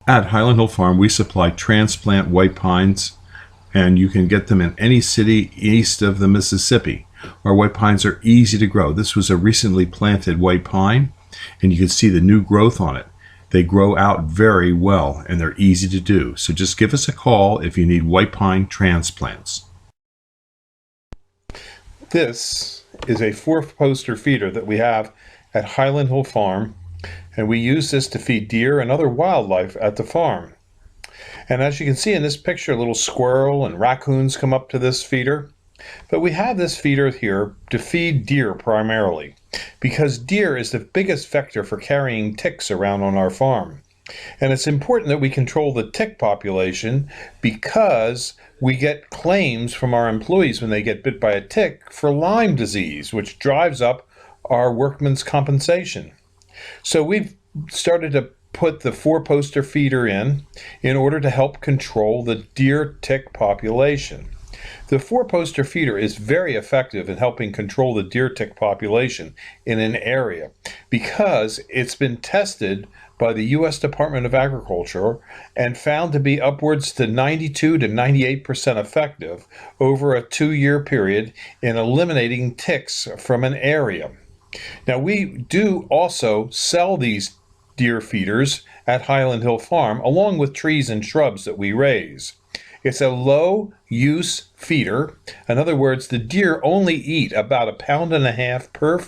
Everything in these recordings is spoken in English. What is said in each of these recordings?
At Highland Hill Farm, we supply transplant white pines, and you can get them in any city east of the Mississippi. Our white pines are easy to grow. This was a recently planted white pine, and you can see the new growth on it. They grow out very well, and they're easy to do. So just give us a call if you need white pine transplants. This is a 4-poster feeder that we have at Highland Hill Farm, and we use this to feed deer and other wildlife at the farm. And as you can see in this picture, a little squirrel and raccoons come up to this feeder. But we have this feeder here to feed deer primarily, because deer is the biggest vector for carrying ticks around on our farm. And it's important that we control the tick population, because we get claims from our employees when they get bit by a tick for Lyme disease, which drives up our workman's compensation. So we've started to put the 4-poster feeder in order to help control the deer tick population. The 4-poster feeder is very effective in helping control the deer tick population in an area, because it's been tested by the U.S. Department of Agriculture and found to be upwards to 92 to 98% effective over a 2-year period in eliminating ticks from an area. Now, we do also sell these deer feeders at Highland Hill Farm, along with trees and shrubs that we raise. It's a low-use feeder. In other words, the deer only eat about 1.5 pounds per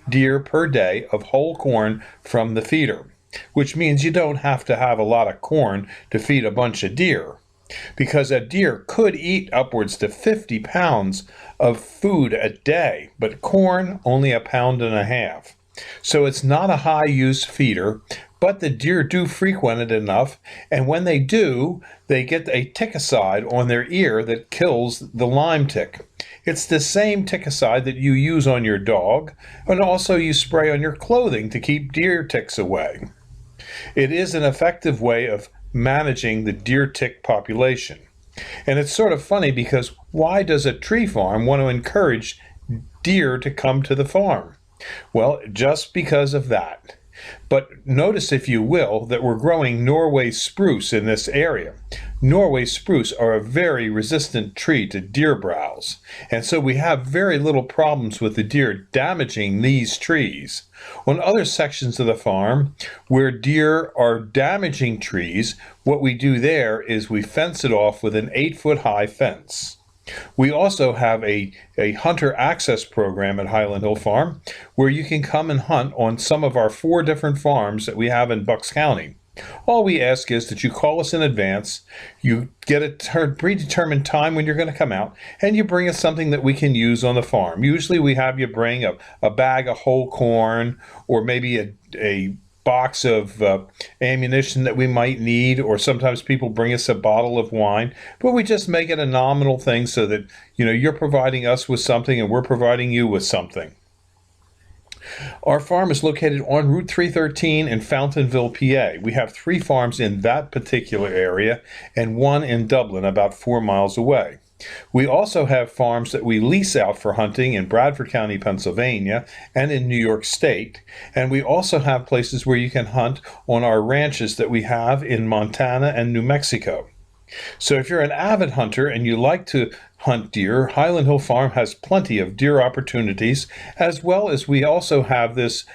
deer per day of whole corn from the feeder, which means you don't have to have a lot of corn to feed a bunch of deer, because a deer could eat upwards to 50 pounds of food a day, but corn only 1.5 pounds. So it's not a high-use feeder, but the deer do frequent it enough, and when they do, they get a ticicide on their ear that kills the Lyme tick. It's the same ticicide that you use on your dog, and also you spray on your clothing to keep deer ticks away. It is an effective way of managing the deer tick population. And it's sort of funny, because why does a tree farm want to encourage deer to come to the farm? Well, just because of that. But notice, if you will, that we're growing Norway spruce in this area. Norway spruce are a very resistant tree to deer browse, and so we have very little problems with the deer damaging these trees. On other sections of the farm where deer are damaging trees, what we do there is we fence it off with an 8-foot-high fence. We also have a hunter access program at Highland Hill Farm, where you can come and hunt on some of our 4 different farms that we have in Bucks County. All we ask is that you call us in advance, you get a predetermined time when you're going to come out, and you bring us something that we can use on the farm. Usually we have you bring a bag of whole corn, or maybe a box of ammunition that we might need, or sometimes people bring us a bottle of wine, but we just make it a nominal thing so that you're providing us with something and we're providing you with something. Our farm is located on Route 313 in Fountainville, PA. We have 3 farms in that particular area and 1 in Dublin, about 4 miles away. We also have farms that we lease out for hunting in Bradford County, Pennsylvania, and in New York State. And we also have places where you can hunt on our ranches that we have in Montana and New Mexico. So if you're an avid hunter and you like to hunt deer, Highland Hill Farm has plenty of deer opportunities, as well as we also have this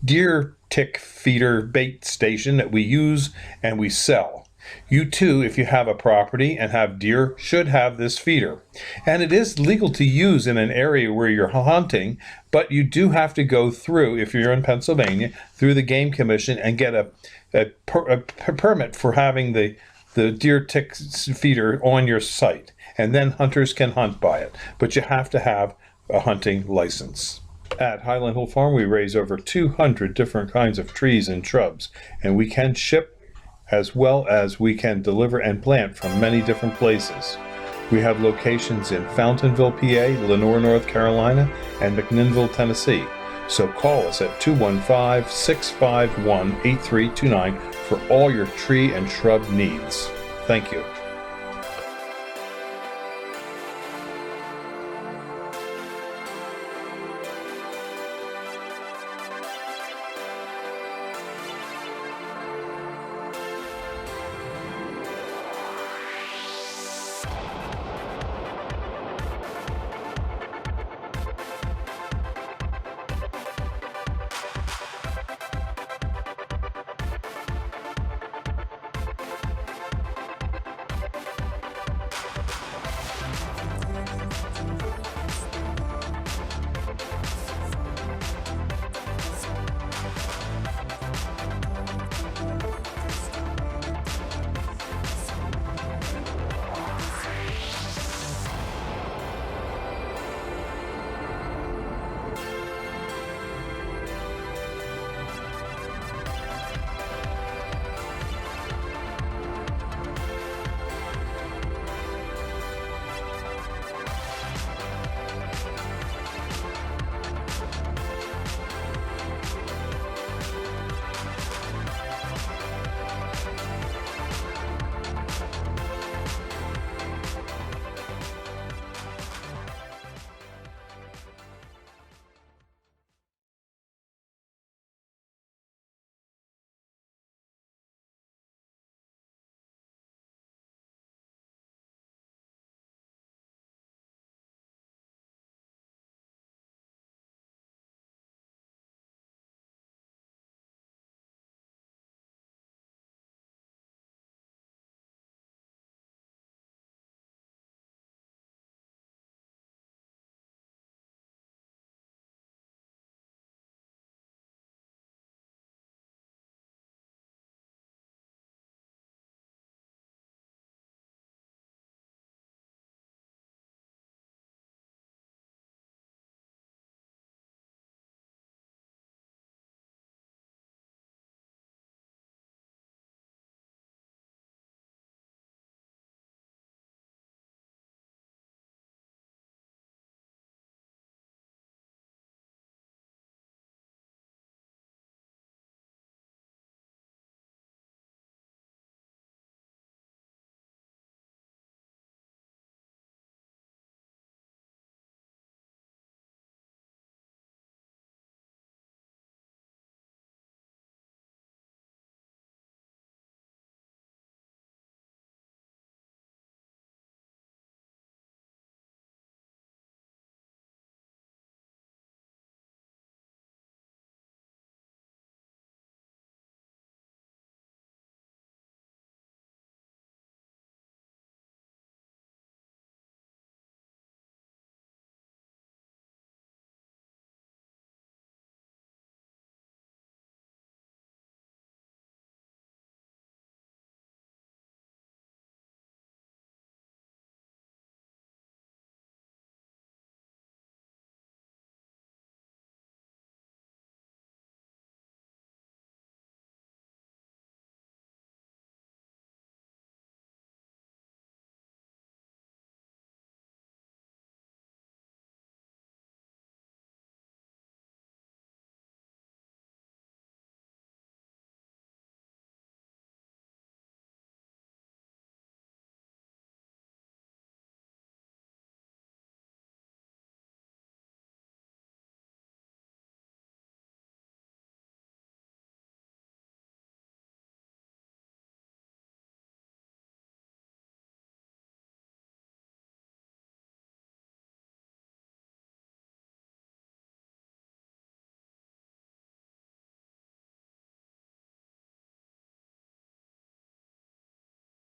deer tick feeder bait station that we use and we sell. You too, if you have a property and have deer, should have this feeder. And it is legal to use in an area where you're hunting, but you do have to go through, if you're in Pennsylvania, through the Game Commission and get a permit for having the deer tick feeder on your site. And then hunters can hunt by it. But you have to have a hunting license. At Highland Hill Farm, we raise over 200 different kinds of trees and shrubs, and we can ship as well as we can deliver and plant from many different places. We have locations in Fountainville, PA, Lenoir, North Carolina, and McMinnville, Tennessee. So call us at 215-651-8329 for all your tree and shrub needs. Thank you.